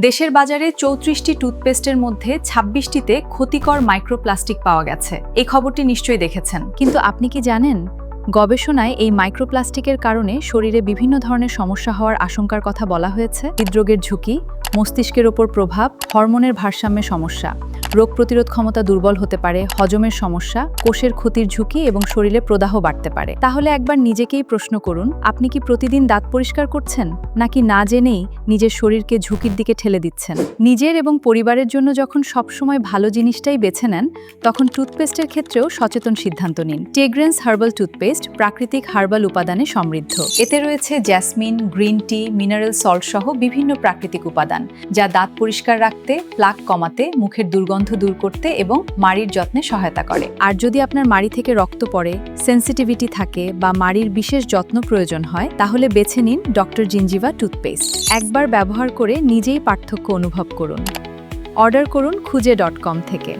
দেশের বাজারে ৩৪টি টুথপেস্টের মধ্যে ২৬টিতে ক্ষতিকর মাইক্রোপ্লাস্টিক পাওয়া গেছে। এই খবরটি নিশ্চয়ই দেখেছেন। কিন্তু আপনি কি জানেন, গবেষণায় এই মাইক্রোপ্লাস্টিকের কারণে শরীরে বিভিন্ন ধরনের সমস্যা হওয়ার আশঙ্কার কথা বলা হয়েছে। হৃদরোগের ঝুঁকি, মস্তিষ্কের ওপর প্রভাব, হরমোনের ভারসাম্যে সমস্যা, রোগ প্রতিরোধ ক্ষমতা দুর্বল হতে পারে, হজমের সমস্যা, কোষের ক্ষতির ঝুঁকি এবং শরীরে প্রদাহ বাড়তে পারে। তাহলে একবার নিজেকেই প্রশ্ন করুন, আপনি কি প্রতিদিন দাঁত পরিষ্কার করছেন, নাকি না জেনেই নিজের শরীরকে ঝুঁকির দিকে ঠেলে দিচ্ছেন? নিজের এবং পরিবারের জন্য যখন সবসময় ভালো জিনিসটাই বেছে নেন, তখন টুথপেস্টের ক্ষেত্রেও সচেতন সিদ্ধান্ত নিন। টেগ্রেন্স হার্বাল টুথপেস্ট প্রাকৃতিক হার্বাল উপাদানে সমৃদ্ধ। এতে রয়েছে jasmine, green tea, mineral salt সহ বিভিন্ন প্রাকৃতিক উপাদান, যা দাঁত পরিষ্কার রাখতে, প্লাক কমাতে, মুখের দুর্গন্ধ দূর করতে এবং মাড়ির যত্নে সহায়তা করে। আর যদি আপনার মাড়ি থেকে রক্ত পড়ে, সেন্সিটিভিটি থাকে বা মাড়ির বিশেষ যত্ন প্রয়োজন হয়, তাহলে বেছে নিন ডক্টর জিঞ্জিভা টুথপেস্ট। একবার ব্যবহার করে নিজেই পার্থক্য অনুভব করুন। অর্ডার করুন খুঁজে.com থেকে।